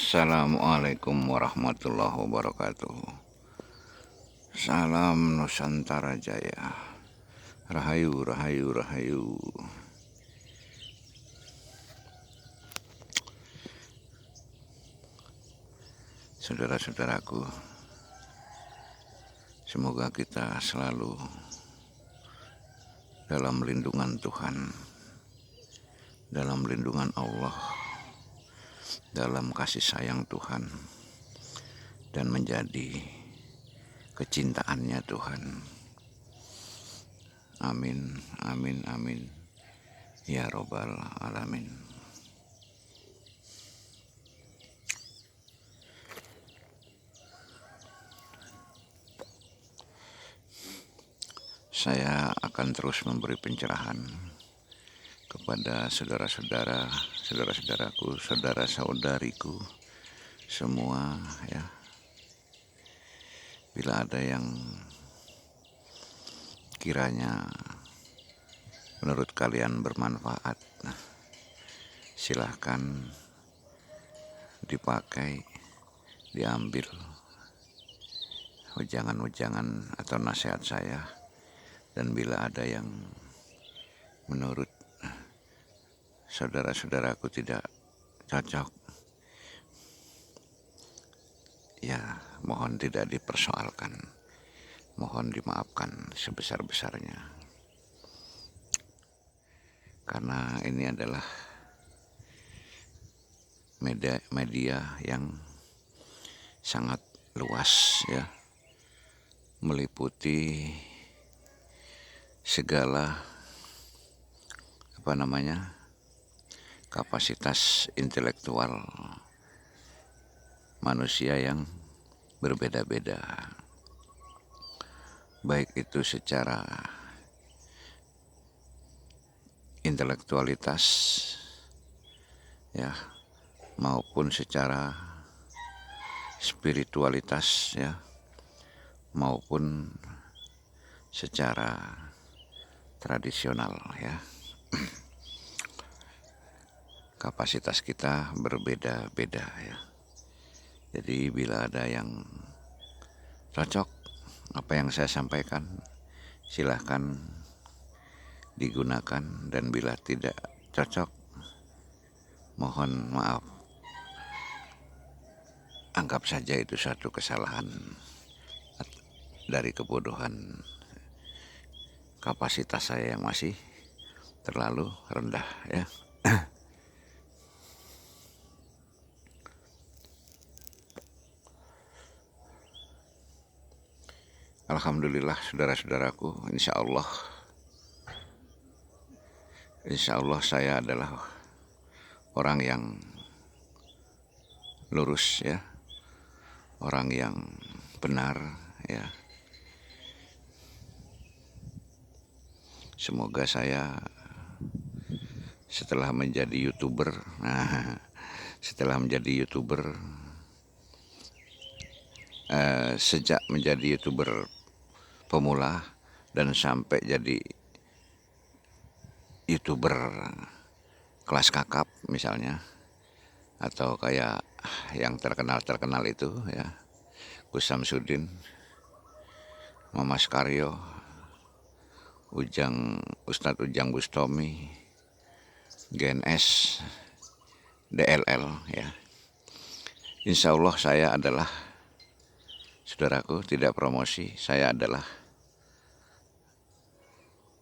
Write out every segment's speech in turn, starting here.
Assalamualaikum warahmatullahi wabarakatuh. Salam Nusantara Jaya. Rahayu, rahayu, rahayu. Saudara-saudaraku, semoga kita selalu dalam lindungan Tuhan, dalam lindungan Allah, dalam kasih sayang Tuhan, dan menjadi kecintaannya Tuhan. Amin, amin, amin. Ya Robbal Alamin. Saya akan terus memberi pencerahan kepada saudara-saudara, saudara-saudaraku, saudara-saudariku semua ya. Bila ada yang kiranya menurut kalian bermanfaat, silahkan dipakai, diambil wejangan-wejangan atau nasihat saya. Dan bila ada yang menurut saudara-saudaraku tidak cocok, ya mohon tidak dipersoalkan, mohon dimaafkan sebesar-besarnya. Karena ini adalah media yang sangat luas ya, meliputi segala kapasitas intelektual manusia yang berbeda-beda, baik itu secara intelektualitas ya, maupun secara spiritualitas ya, maupun secara tradisional ya. Kapasitas kita berbeda-beda ya. Jadi bila ada yang cocok apa yang saya sampaikan, silahkan digunakan, dan bila tidak cocok, mohon maaf. Anggap saja itu satu kesalahan dari kebodohan kapasitas saya yang masih terlalu rendah ya. Alhamdulillah saudara-saudaraku, insya Allah saya adalah orang yang lurus ya, orang yang benar ya. Semoga saya setelah menjadi YouTuber, sejak menjadi YouTuber pemula dan sampai jadi YouTuber kelas kakap misalnya, atau kayak yang terkenal itu ya, Gus Samsudin, Mamas Karyo, Ustadz Ujang Bustomi, GNS, DLL ya. Insya Allah saya adalah, saudaraku, tidak promosi, saya adalah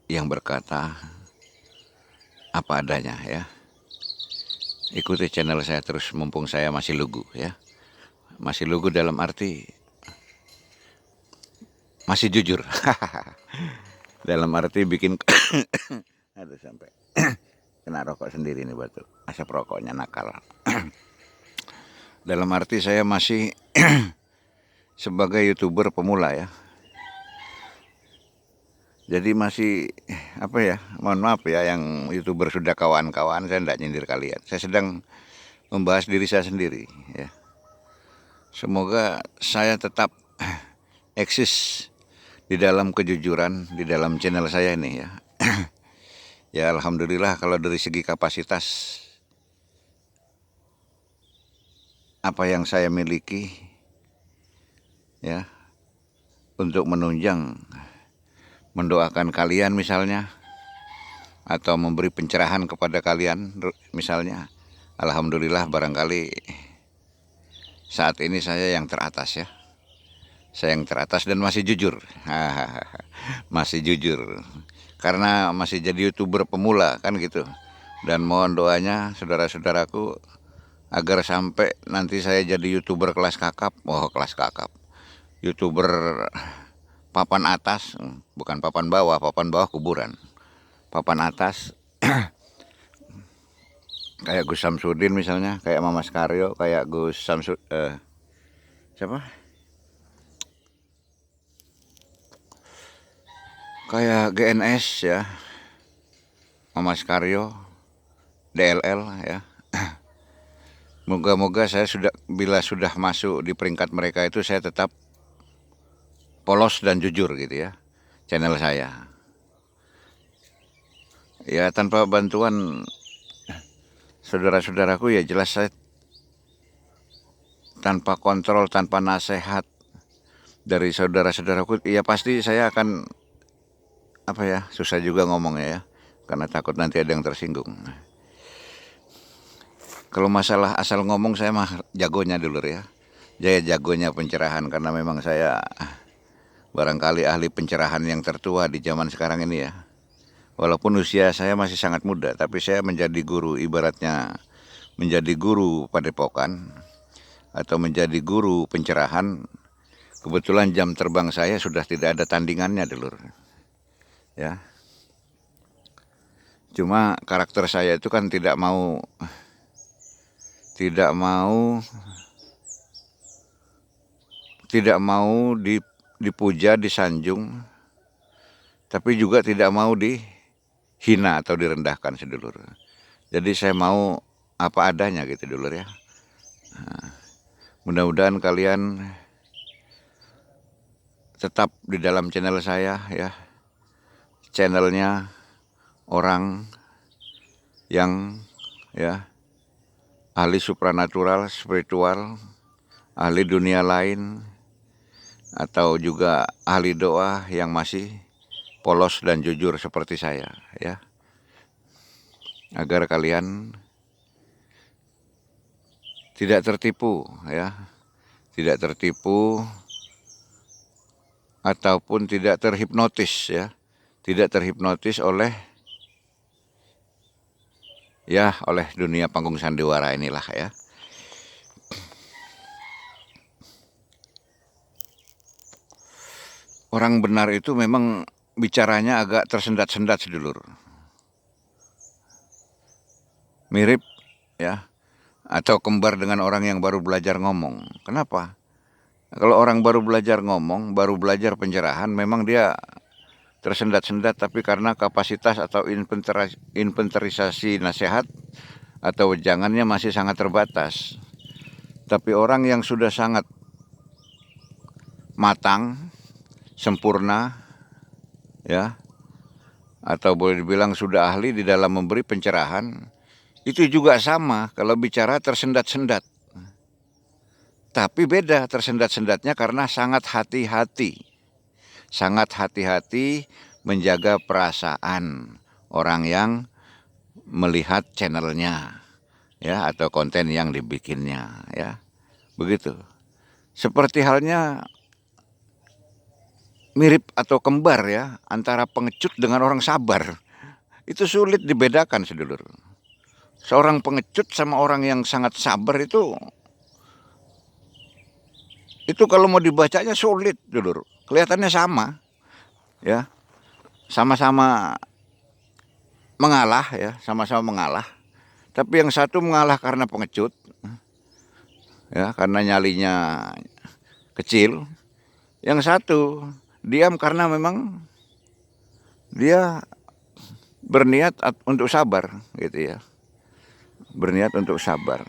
yang berkata apa adanya ya. Ikuti channel saya terus mumpung saya masih lugu ya. Masih lugu dalam arti masih jujur. Dalam arti bikin aduh, sampai kena rokok sendiri nih batu. Asap rokoknya nakal. Dalam arti saya masih sebagai YouTuber pemula ya. Jadi masih mohon maaf ya yang YouTuber sudah kawan-kawan, saya tidak nyindir kalian. Saya sedang membahas diri saya sendiri ya. Semoga saya tetap eksis di dalam kejujuran di dalam channel saya ini ya. Ya alhamdulillah kalau dari segi kapasitas apa yang saya miliki ya untuk menunjang mendoakan kalian misalnya, atau memberi pencerahan kepada kalian misalnya. Alhamdulillah barangkali saat ini saya yang teratas ya. Saya yang teratas dan masih jujur. Masih jujur. Karena masih jadi YouTuber pemula kan gitu. Dan mohon doanya saudara-saudaraku agar sampai nanti saya jadi YouTuber kelas kakap. Oh, kelas kakap. YouTuber papan atas, bukan papan bawah kuburan. Papan atas kayak Gus Samsudin misalnya, kayak Mamas Karyo, kayak Gus Samsudin, siapa? Kayak GNS ya, Mamas Karyo, DLL ya. Moga-moga saya bila sudah masuk di peringkat mereka itu, saya tetap polos dan jujur gitu ya, channel saya. Ya tanpa bantuan saudara-saudaraku ya jelas saya tanpa kontrol, tanpa nasihat dari saudara-saudaraku, ya pasti saya akan susah juga ngomongnya ya, karena takut nanti ada yang tersinggung. Kalau masalah asal ngomong saya mah jagonya dulu ya, jagonya pencerahan, karena memang saya barangkali ahli pencerahan yang tertua di zaman sekarang ini ya. Walaupun usia saya masih sangat muda, tapi saya menjadi guru, ibaratnya menjadi guru padepokan atau menjadi guru pencerahan. Kebetulan jam terbang saya sudah tidak ada tandingannya dulur ya. Cuma karakter saya itu kan tidak mau dipuja, disanjung, tapi juga tidak mau dihina atau direndahkan sedulur. Jadi saya mau apa adanya gitu dulur ya. Mudah-mudahan kalian tetap di dalam channel saya ya. Channelnya orang yang ya ahli supranatural, spiritual, ahli dunia lain, atau juga ahli doa yang masih polos dan jujur seperti saya ya. Agar kalian tidak tertipu ya, tidak tertipu ataupun tidak terhipnotis ya, tidak terhipnotis oleh dunia panggung sandiwara inilah ya. Orang benar itu memang bicaranya agak tersendat-sendat sedulur. Mirip ya, atau kembar dengan orang yang baru belajar ngomong. Kenapa? Kalau orang baru belajar ngomong, baru belajar pencerahan, memang dia tersendat-sendat, tapi karena kapasitas atau inventerisasi nasihat atau jangannya masih sangat terbatas. Tapi orang yang sudah sangat matang, sempurna ya, atau boleh dibilang sudah ahli di dalam memberi pencerahan, itu juga sama kalau bicara tersendat-sendat. Tapi beda tersendat-sendatnya karena sangat hati-hati menjaga perasaan orang yang melihat channelnya ya, atau konten yang dibikinnya ya. Begitu. Seperti halnya mirip atau kembar ya, antara pengecut dengan orang sabar. Itu sulit dibedakan sedulur. Seorang pengecut sama orang yang sangat sabar itu kalau mau dibacanya sulit dulur. Kelihatannya sama ya, sama-sama mengalah ya, sama-sama mengalah. Tapi yang satu mengalah karena pengecut ya, karena nyalinya kecil. Yang satu diam karena memang dia berniat untuk sabar gitu ya. Berniat untuk sabar.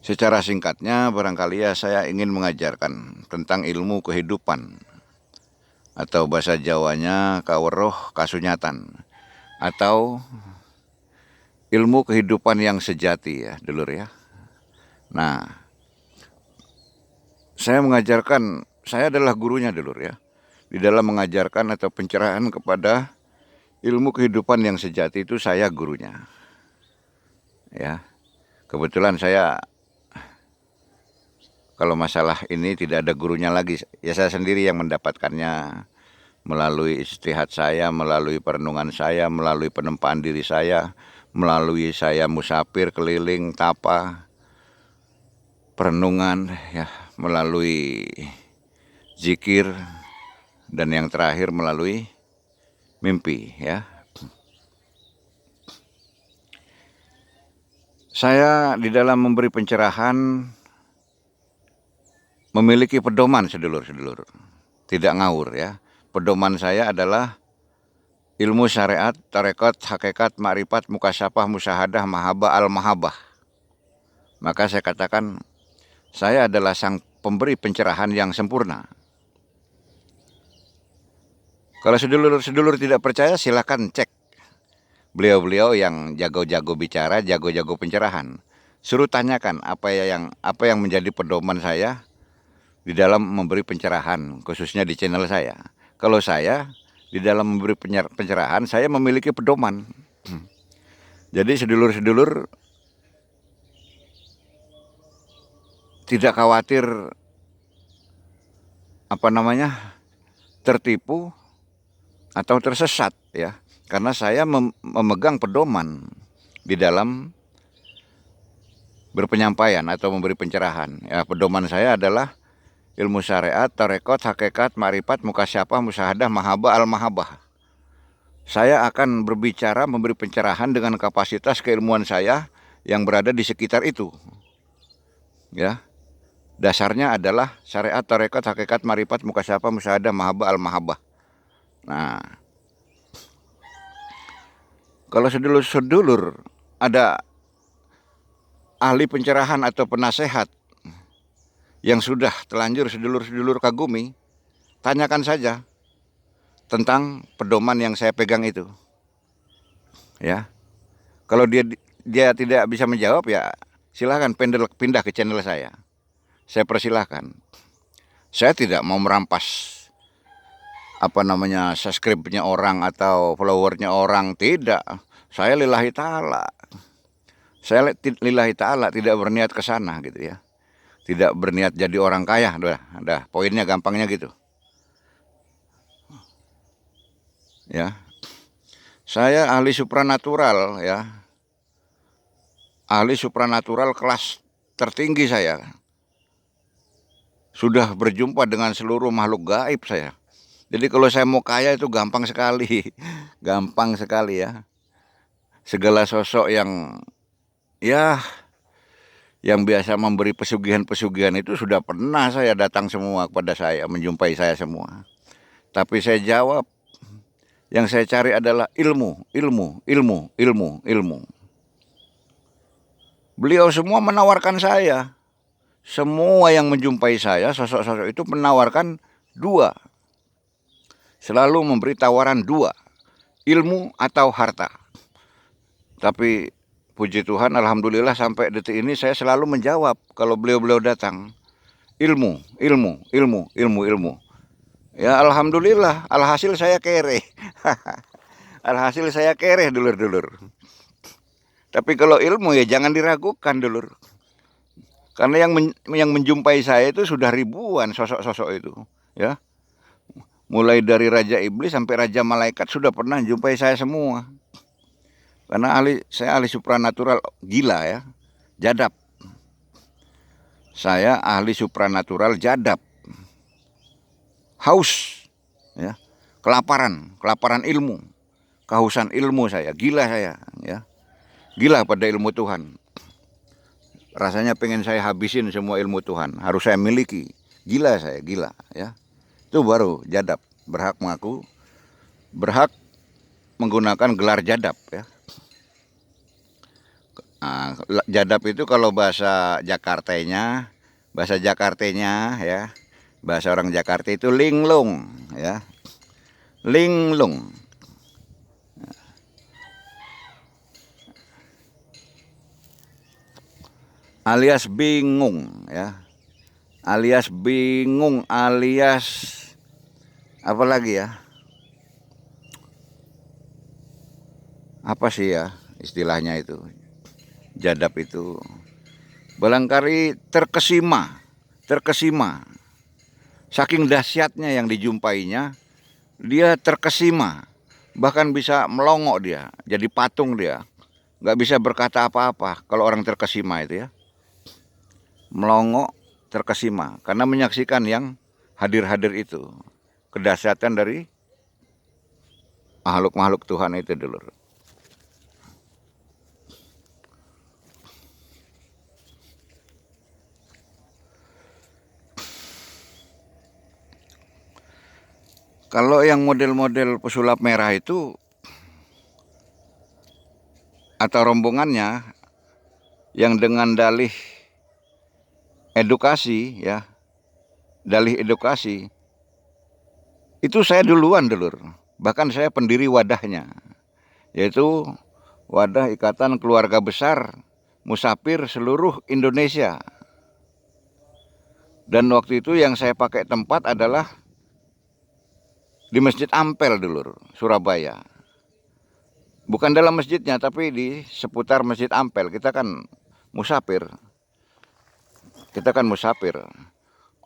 Secara singkatnya barangkali ya saya ingin mengajarkan tentang ilmu kehidupan, atau bahasa Jawanya kaweruh kasunyatan, atau ilmu kehidupan yang sejati ya, dulur ya. Nah, saya adalah gurunya, dulur ya, di dalam mengajarkan atau pencerahan kepada ilmu kehidupan yang sejati itu saya gurunya ya. Kebetulan saya kalau masalah ini tidak ada gurunya lagi, ya saya sendiri yang mendapatkannya melalui istihad saya, melalui perenungan saya, melalui penempaan diri saya, melalui saya musafir keliling tapa, perenungan ya, melalui zikir, dan yang terakhir melalui mimpi ya. Saya di dalam memberi pencerahan memiliki pedoman, sedulur-sedulur. Tidak ngawur ya. Pedoman saya adalah ilmu syariat, tarekat, hakikat, ma'rifat, mukasyafah, musyahadah, mahabbah, al-mahabbah. Maka saya katakan, saya adalah sang pemberi pencerahan yang sempurna. Kalau sedulur-sedulur tidak percaya, silakan cek beliau-beliau yang jago-jago bicara, jago-jago pencerahan. Suruh tanyakan apa yang menjadi pedoman saya di dalam memberi pencerahan, khususnya di channel saya. Kalau saya di dalam memberi pencerahan, saya memiliki pedoman. Jadi sedulur-sedulur tidak khawatir tertipu atau tersesat ya, karena saya memegang pedoman di dalam berpenyampaian atau memberi pencerahan ya. Pedoman saya adalah ilmu syariat, tarekat, hakikat, ma'rifat, mukasyafah, musyahadah, mahabbah, al-mahabbah. Saya akan berbicara, memberi pencerahan dengan kapasitas keilmuan saya yang berada di sekitar itu ya. Dasarnya adalah syariat, tarekat, hakikat, ma'rifat, mukasyafah, musyahadah, mahabbah, al-mahabbah. Nah, kalau sedulur-sedulur ada ahli pencerahan atau penasehat yang sudah telanjur sedulur-sedulur kagumi, tanyakan saja tentang pedoman yang saya pegang itu ya. Kalau dia tidak bisa menjawab, ya silahkan pindah ke channel saya persilahkan. Saya tidak mau merampas subscribe-nya orang atau followernya orang, tidak. Saya lillahi ta'ala. Saya lillahi ta'ala, tidak berniat ke sana gitu ya. Tidak berniat jadi orang kaya, udah poinnya gampangnya gitu. Ya. Saya ahli supranatural ya. Ahli supranatural kelas tertinggi saya. Sudah berjumpa dengan seluruh makhluk gaib saya. Jadi kalau saya mau kaya itu gampang sekali. Gampang sekali ya. Segala sosok yang biasa memberi pesugihan-pesugihan itu sudah pernah saya datang semua kepada saya, menjumpai saya semua. Tapi saya jawab, yang saya cari adalah ilmu. Beliau semua menawarkan saya. Semua yang menjumpai saya, sosok-sosok itu menawarkan dua. Selalu memberi tawaran dua, ilmu atau harta. Tapi puji Tuhan, alhamdulillah sampai detik ini saya selalu menjawab kalau beliau-beliau datang. Ilmu. Ya alhamdulillah, alhasil saya kere. Alhasil saya kere, dulur-dulur. Tapi kalau ilmu ya jangan diragukan, dulur. Karena yang menjumpai saya itu sudah ribuan sosok-sosok itu, ya. Mulai dari Raja Iblis sampai Raja Malaikat sudah pernah jumpai saya semua. Karena saya ahli supranatural gila ya, jadab. Saya ahli supranatural jadab. Haus, ya, kelaparan ilmu, kehausan ilmu saya, gila saya, ya, gila pada ilmu Tuhan. Rasanya pengen saya habisin semua ilmu Tuhan, harus saya miliki. Gila saya, gila ya. Itu baru jadab, berhak menggunakan gelar jadab ya. Nah, jadab itu kalau bahasa Jakartanya ya, bahasa orang Jakarta itu linglung ya. Linglung. alias bingung ya, alias bingung, alias apa lagi ya, apa sih ya istilahnya itu, jadab itu barangkali terkesima saking dahsyatnya yang dijumpainya, dia terkesima, bahkan bisa melongok, dia jadi patung, dia nggak bisa berkata apa-apa kalau orang terkesima itu ya, melongok terkesima karena menyaksikan yang hadir-hadir itu, kedahsyatan dari makhluk-makhluk Tuhan itu dulu. Kalau yang model-model pesulap merah itu atau rombongannya yang dengan dalih edukasi ya, dalih edukasi, itu saya duluan dulur. Bahkan saya pendiri wadahnya, yaitu Wadah Ikatan Keluarga Besar Musafir Seluruh Indonesia. Dan waktu itu yang saya pakai tempat adalah di Masjid Ampel dulur, Surabaya. Bukan dalam masjidnya, tapi di seputar Masjid Ampel. Kita kan musafir.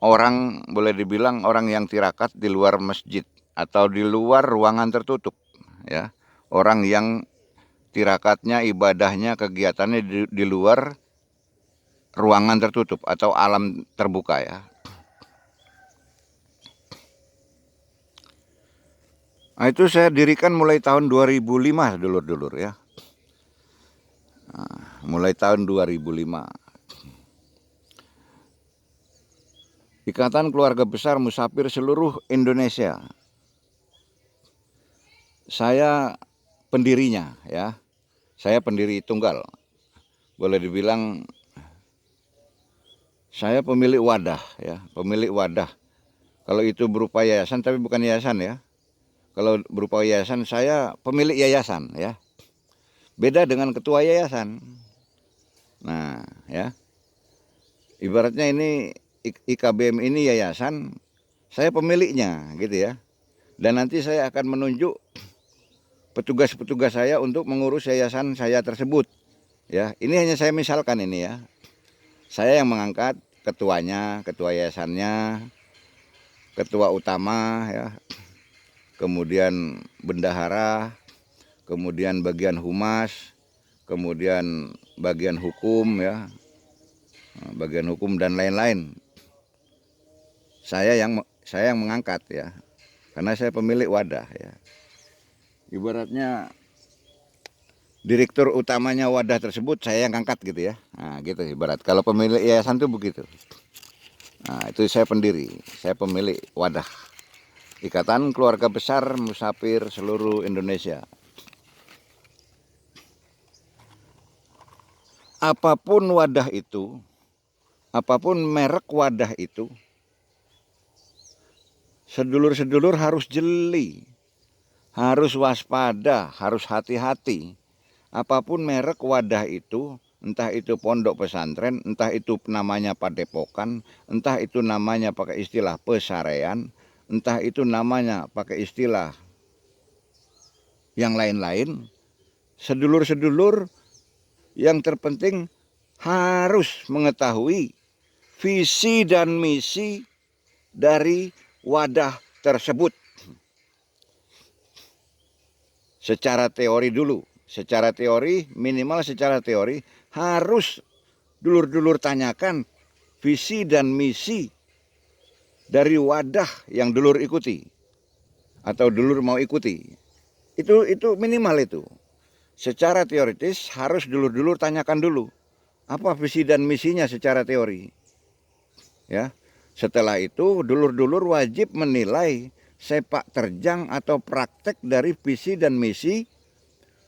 Orang boleh dibilang orang yang tirakat di luar masjid atau di luar ruangan tertutup ya. Orang yang tirakatnya, ibadahnya, kegiatannya di luar ruangan tertutup atau alam terbuka ya. Nah, itu saya dirikan mulai tahun 2005 dulur-dulur ya. Mulai tahun 2005. Ikatan Keluarga Besar Musafir Seluruh Indonesia. Saya pendirinya ya. Saya pendiri tunggal. Boleh dibilang saya pemilik wadah ya, pemilik wadah. Kalau itu berupa yayasan, tapi bukan yayasan ya. Kalau berupa yayasan, saya pemilik yayasan ya. Beda dengan ketua yayasan. Nah ya, ibaratnya ini IKBM ini yayasan, saya pemiliknya gitu ya. Dan nanti saya akan menunjuk petugas-petugas saya untuk mengurus yayasan saya tersebut. Ya, ini hanya saya misalkan ini ya. Saya yang mengangkat ketuanya, ketua yayasannya, ketua utama ya, kemudian bendahara, kemudian bagian humas, kemudian bagian hukum ya, bagian hukum dan lain-lain. Saya yang mengangkat ya, karena saya pemilik wadah ya. Ibaratnya direktur utamanya wadah tersebut saya yang angkat gitu ya. Nah, gitu ibarat. Kalau pemilik yayasan itu begitu. Nah, itu saya pendiri, saya pemilik wadah Ikatan Keluarga Besar Musafir Seluruh Indonesia. Apapun wadah itu, apapun merek wadah itu, sedulur-sedulur harus jeli, harus waspada, harus hati-hati. Apapun merek wadah itu, entah itu pondok pesantren, entah itu namanya padepokan, entah itu namanya pakai istilah pesarean, entah itu namanya pakai istilah yang lain-lain, sedulur-sedulur yang terpenting harus mengetahui visi dan misi dari wadah tersebut. Secara teori dulu, secara teori, minimal secara teori harus dulur-dulur tanyakan visi dan misi dari wadah yang dulur ikuti atau dulur mau ikuti. Itu minimal itu. Secara teoritis harus dulur-dulur tanyakan dulu apa visi dan misinya secara teori. Ya. Setelah itu dulur-dulur wajib menilai sepak terjang atau praktek dari visi dan misi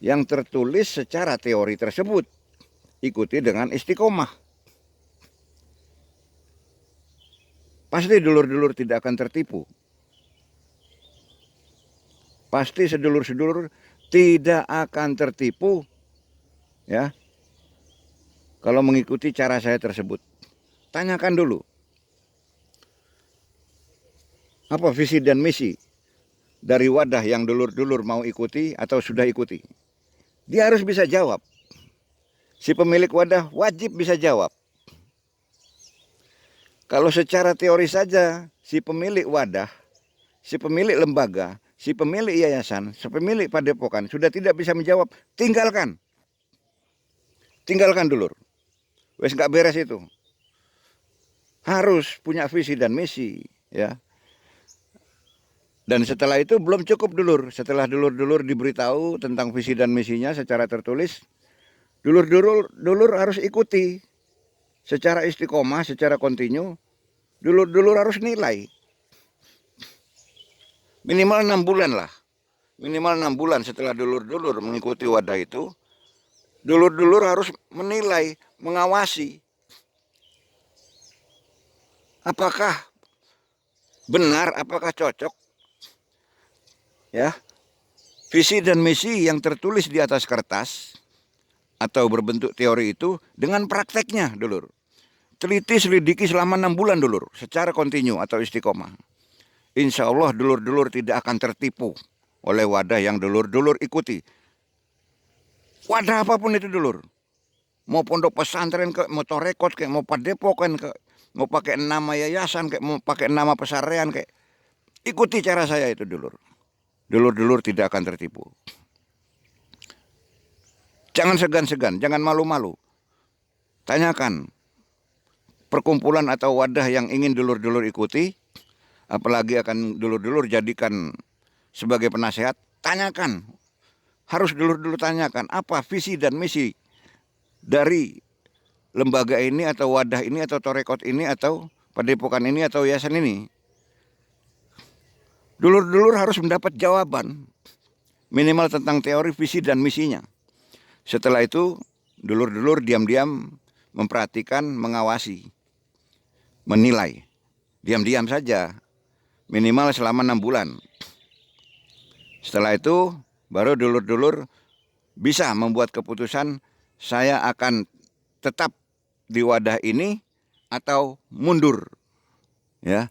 yang tertulis secara teori tersebut. Ikuti dengan istiqomah. Pasti dulur-dulur tidak akan tertipu. Pasti sedulur-sedulur tidak akan tertipu ya, kalau mengikuti cara saya tersebut. Tanyakan dulu, apa visi dan misi dari wadah yang dulur-dulur mau ikuti atau sudah ikuti. Dia harus bisa jawab. Si pemilik wadah wajib bisa jawab. Kalau secara teori saja, si pemilik wadah, si pemilik lembaga, si pemilik yayasan, si pemilik padepokan sudah tidak bisa menjawab, tinggalkan. Tinggalkan dulur. Wes nggak beres itu. Harus punya visi dan misi, ya. Dan setelah itu belum cukup dulur. Setelah dulur-dulur diberitahu tentang visi dan misinya secara tertulis, dulur harus ikuti secara istiqomah, secara kontinu. Dulur harus nilai. Minimal 6 bulan lah. Minimal 6 bulan setelah dulur mengikuti wadah itu, dulur harus menilai, mengawasi. Apakah benar, apakah cocok, ya, visi dan misi yang tertulis di atas kertas atau berbentuk teori itu dengan prakteknya, dulur. Teliti selidiki selama 6 bulan, dulur, secara kontinu atau istiqomah. Insya Allah dulur tidak akan tertipu oleh wadah yang dulur ikuti. Wadah apapun itu, dulur. Mau pondok pesantren ke, mau torekot ke, mau padepokan ke, mau pakai nama yayasan kayak, mau pakai nama pesarean kayak, ikuti cara saya itu, dulur. Dulur tidak akan tertipu. Jangan segan-segan, jangan malu-malu. Tanyakan perkumpulan atau wadah yang ingin dulur ikuti, apalagi akan dulur jadikan sebagai penasehat, tanyakan. Harus dulur tanyakan apa visi dan misi dari lembaga ini atau wadah ini atau torekot ini atau padepokan ini atau yayasan ini. Dulur harus mendapat jawaban minimal tentang teori, visi dan misinya. Setelah itu dulur diam-diam memperhatikan, mengawasi, menilai. Diam-diam saja, minimal selama 6 bulan. Setelah itu baru dulur bisa membuat keputusan, saya akan tetap di wadah ini atau mundur, ya.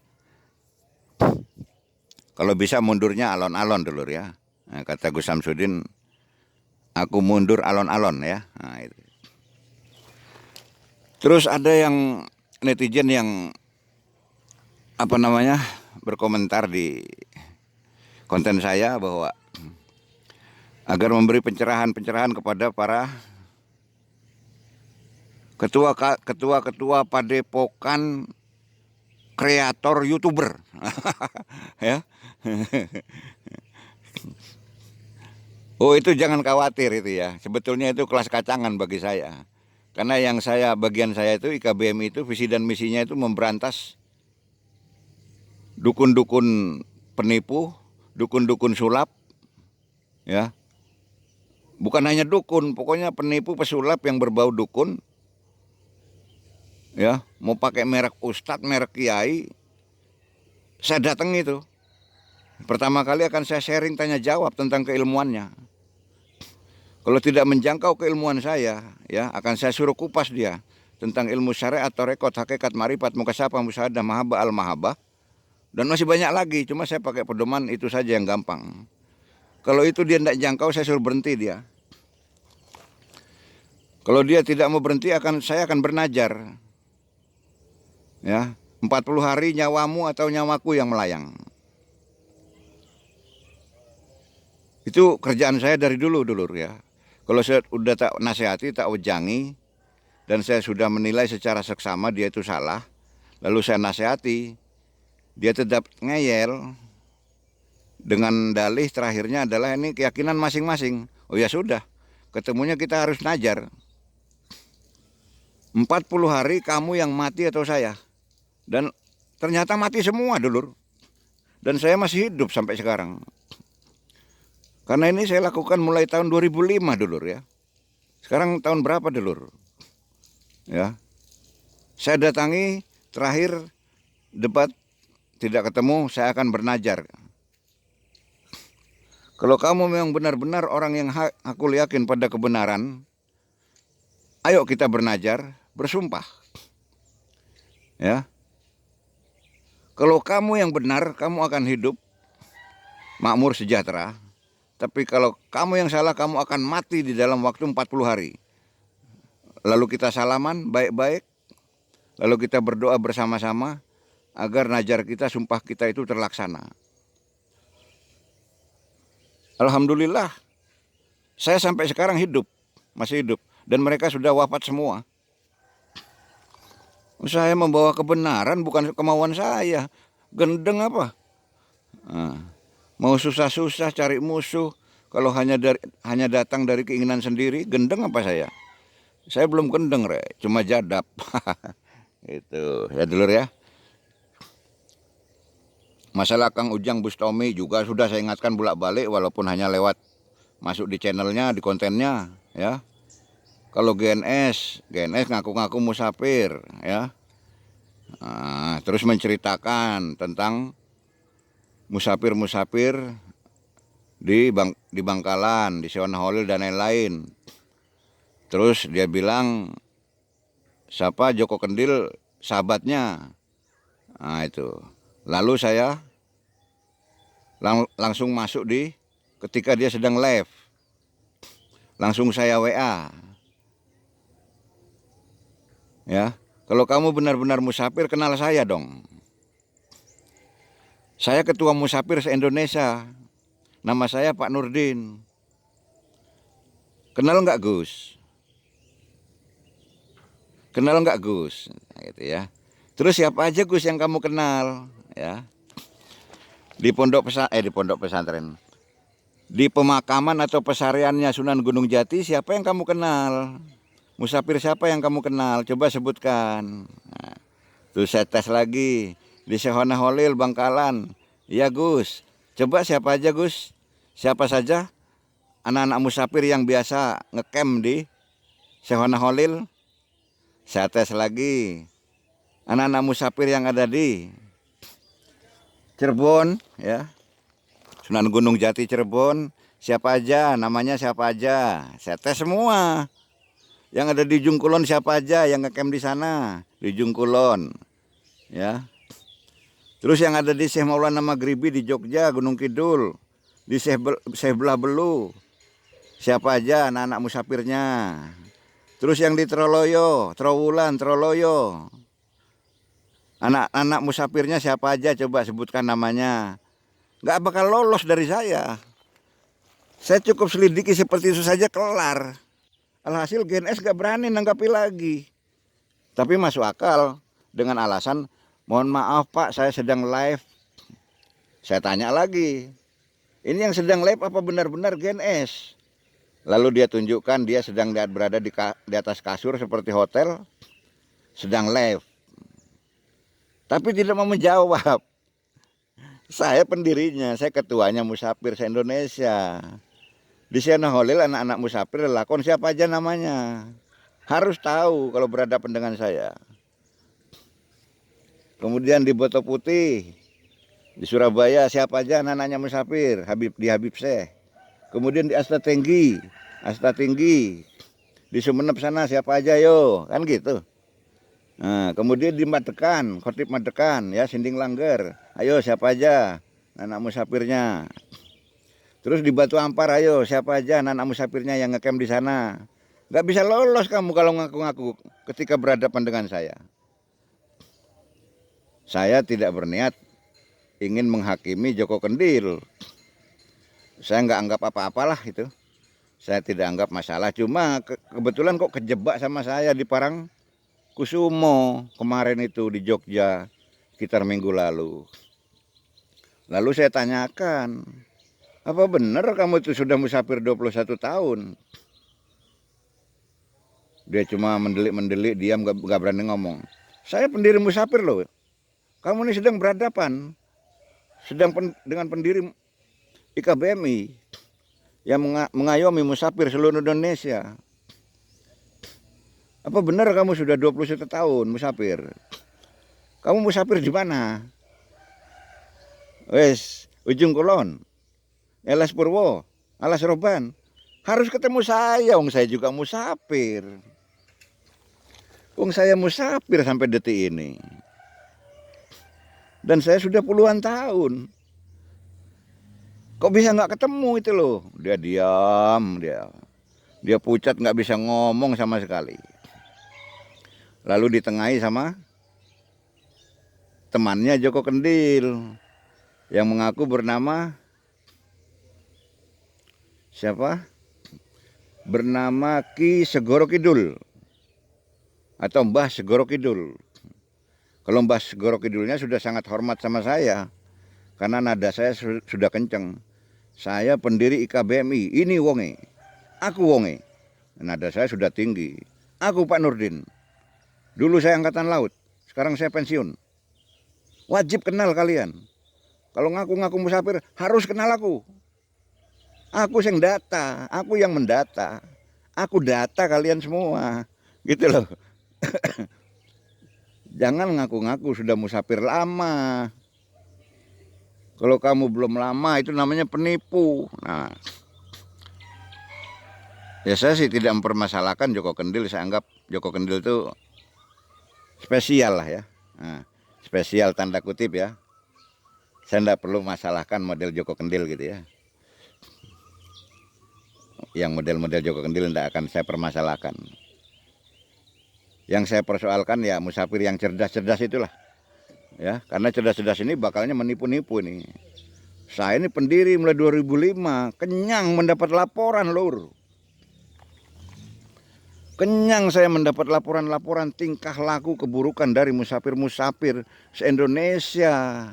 Kalau bisa mundurnya alon-alon, dulur, ya. Nah, kata Gus Samsudin, aku mundur alon-alon, ya. Nah, itu. Terus ada yang netizen yang berkomentar di konten saya bahwa agar memberi pencerahan kepada para ketua padepokan, kreator, YouTuber. Ya. Oh, itu jangan khawatir itu, ya. Sebetulnya itu kelas kacangan bagi saya. Karena bagian saya itu IKBM itu visi dan misinya itu memberantas dukun-dukun penipu, dukun-dukun sulap, ya. Bukan hanya dukun, pokoknya penipu, pesulap yang berbau dukun, ya. Mau pakai merek ustadz, merek kiai, saya datang itu. Pertama kali akan saya sharing, tanya jawab tentang keilmuannya. Kalau tidak menjangkau keilmuan saya, ya, akan saya suruh kupas dia tentang ilmu syariat, torekot, hakikat, marifat, mukasyafah, musyahadah, mahabbah, al-mahabbah. Dan masih banyak lagi, cuma saya pakai pedoman itu saja yang gampang. Kalau itu dia tidak jangkau, saya suruh berhenti dia. Kalau dia tidak mau berhenti, saya akan bernajar. Ya, 40 hari nyawamu atau nyawaku yang melayang. Itu kerjaan saya dari dulu, dulur, ya. Kalau saya udah tak nasihati, tak wejangi, dan saya sudah menilai secara seksama dia itu salah, lalu saya nasihati, dia tetap ngeyel, dengan dalih terakhirnya adalah ini keyakinan masing-masing. Oh ya sudah, ketemunya kita harus najar. 40 hari kamu yang mati atau saya. Dan ternyata mati semua, dulur. Dan saya masih hidup sampai sekarang. Karena ini saya lakukan mulai tahun 2005, dulur, ya. Sekarang tahun berapa, dulur? Ya. Saya datangi terakhir debat tidak ketemu, saya akan bernajar. Kalau kamu memang benar-benar orang yang aku yakin pada kebenaran, Ayo kita bernajar, bersumpah. Ya. Kalau kamu yang benar, kamu akan hidup makmur sejahtera. Tapi kalau kamu yang salah, kamu akan mati di dalam waktu 40 hari. Lalu kita salaman baik-baik. Lalu kita berdoa bersama-sama agar najar kita, sumpah kita itu terlaksana. Alhamdulillah, saya sampai sekarang hidup, masih hidup. Dan mereka sudah wafat semua. Saya membawa kebenaran, bukan kemauan saya. Gendeng apa? Nah, mau susah-susah cari musuh, kalau hanya datang dari keinginan sendiri, gendeng apa saya? Saya belum gendeng, cuma jadap. Itu ya dulur ya. Masalah Kang Ujang Bustomi juga sudah saya ingatkan bolak-balik, walaupun hanya lewat masuk di channelnya, di kontennya ya. Kalau GNS ngaku-ngaku musafir ya. Nah, terus menceritakan tentang musafir di Bangkalan, di Sewana Holil dan lain-lain. Terus dia bilang siapa Joko Kendil sahabatnya. Nah itu. Lalu saya langsung masuk ketika dia sedang live. Langsung saya WA. Ya, kalau kamu benar-benar musafir, kenal saya dong. Saya ketua musafir se-Indonesia. Nama saya Pak Nurdin. Kenal nggak Gus? Kenal nggak Gus? Nah, gitu ya. Terus siapa aja Gus yang kamu kenal? Ya. Di pondok pesantren. Di pemakaman atau pesariannya Sunan Gunung Jati, siapa yang kamu kenal? Musafir siapa yang kamu kenal? Coba sebutkan. Nah, terus saya tes lagi. Di Sewana Holil Bangkalan. Iya Gus. Coba siapa aja Gus? Siapa saja anak-anak musafir yang biasa ngecamp di Sewana Holil? Saya tes lagi. Anak-anak musafir yang ada di Cirebon ya. Sunan Gunung Jati Cirebon, siapa aja, namanya siapa aja. Saya tes semua. Yang ada di Jungkulon siapa aja yang ngecamp di sana, di Jungkulon. Ya. Terus yang ada di Syekh Maulana Maghribi di Jogja, Gunung Kidul, di Syekh Belah Belu. Siapa aja anak-anak musafirnya. Terus yang di Troloyo, Trowulan, Troloyo. Anak-anak musafirnya siapa aja, coba sebutkan namanya. Nggak bakal lolos dari saya. Saya cukup selidiki seperti itu saja kelar. Alhasil GNS gak berani nanggapi lagi. Tapi masuk akal dengan alasan, mohon maaf Pak, saya sedang live. Saya tanya lagi, ini yang sedang live apa benar-benar GNS? Lalu dia tunjukkan dia sedang berada di atas kasur seperti hotel, sedang live. Tapi tidak mau menjawab. Saya pendirinya, saya ketuanya musafir se-Indonesia. Di Sewana Holil anak-anak musafir lakon siapa aja namanya. Harus tahu kalau berhadapan dengan saya. Kemudian di Boto Putih, di Surabaya siapa aja anak-anaknya musafir, di Habib Syekh. Kemudian di Asta Tinggi, di Sumeneb sana siapa aja yo, kan gitu. Nah, kemudian di Madekan, Khotib Madekan, ya Sinding Langgar. Ayo siapa aja anak musafirnya. Terus di Batu Ampar, ayo siapa aja anak musafirnya yang ngecamp di sana. Gak bisa lolos kamu kalau ngaku-ngaku ketika berhadapan dengan saya. Saya tidak berniat ingin menghakimi Joko Kendil. Saya nggak anggap apa-apalah itu. Saya tidak anggap masalah. Cuma kebetulan kok kejebak sama saya di Parangkusumo kemarin itu di Jogja sekitar minggu lalu. Lalu saya tanyakan, apa benar kamu itu sudah musafir 21 tahun? Dia cuma mendelik-mendelik, diam, gak berani ngomong. Saya pendiri musafir loh. Kamu ini sedang berhadapan dengan pendiri IKBMI yang mengayomi musafir seluruh Indonesia. Apa benar kamu sudah 21 tahun musafir? Kamu musafir di mana? Wes, Ujung Kulon, Elas Purwo, Alas Roban. Harus ketemu saya, saya juga musafir. Wong saya musafir sampai detik ini. Dan saya sudah puluhan tahun. Kok bisa nggak ketemu itu loh? Dia diam, dia pucat, nggak bisa ngomong sama sekali. Lalu ditengahi sama temannya Joko Kendil yang mengaku bernama siapa? Bernama Ki Segoro Kidul atau Mbah Segoro Kidul. Kalau Mbah Segoro Kidulnya sudah sangat hormat sama saya karena nada saya sudah kenceng. Saya pendiri IKBMI, ini wonge, aku wonge. Nada saya sudah tinggi. Aku Pak Nurdin. Dulu saya angkatan laut, sekarang saya pensiun. Wajib kenal kalian. Kalau ngaku-ngaku musafir harus kenal aku. Aku yang data, aku yang mendata. Aku data kalian semua. Gitu loh. Jangan ngaku-ngaku sudah musafir lama. Kalau kamu belum lama itu namanya penipu. Nah, ya saya sih tidak mempermasalahkan Joko Kendil. Saya anggap Joko Kendil itu spesial lah ya. Nah, spesial tanda kutip ya. Saya tidak perlu masalahkan model Joko Kendil gitu ya. Yang model-model Joko Kendil tidak akan saya permasalahkan. Yang saya persoalkan ya musafir yang cerdas-cerdas itulah. Ya, karena cerdas-cerdas ini bakalnya menipu-nipu nih. Saya ini pendiri mulai 2005, kenyang mendapat laporan lur. Kenyang saya mendapat laporan-laporan tingkah laku keburukan dari musafir-musafir se-Indonesia.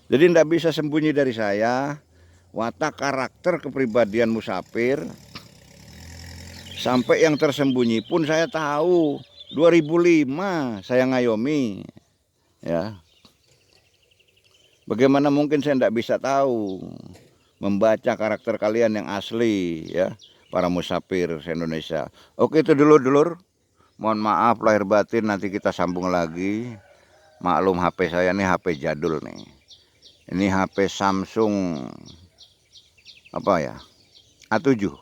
Jadi tidak bisa sembunyi dari saya watak karakter kepribadian musafir. Sampai yang tersembunyi pun saya tahu. 2005 saya ngayomi. Ya. Bagaimana mungkin saya tidak bisa tahu membaca karakter kalian yang asli ya, para musafir se-Indonesia. Oke itu dulu dulur. Mohon maaf lahir batin, nanti kita sambung lagi. Maklum HP saya ini HP jadul nih. Ini HP Samsung apa ya? A7.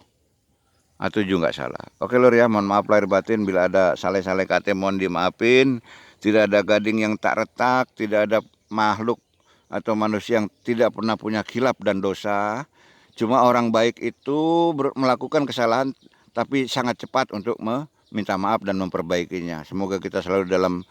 A7 nggak salah. Oke lur ya, mohon maaf lahir batin bila ada salah-salah kata mohon dimaafin. Tidak ada gading yang tak retak, tidak ada makhluk atau manusia yang tidak pernah punya khilaf dan dosa. Cuma orang baik itu melakukan kesalahan tapi sangat cepat untuk meminta maaf dan memperbaikinya. Semoga kita selalu dalam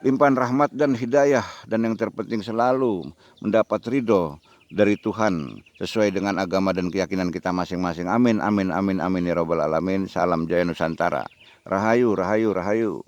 limpahan rahmat dan hidayah, dan yang terpenting selalu mendapat ridho dari Tuhan sesuai dengan agama dan keyakinan kita masing-masing. Amin, amin, amin, amin ya robbal alamin. Salam Jaya Nusantara. Rahayu, rahayu, rahayu.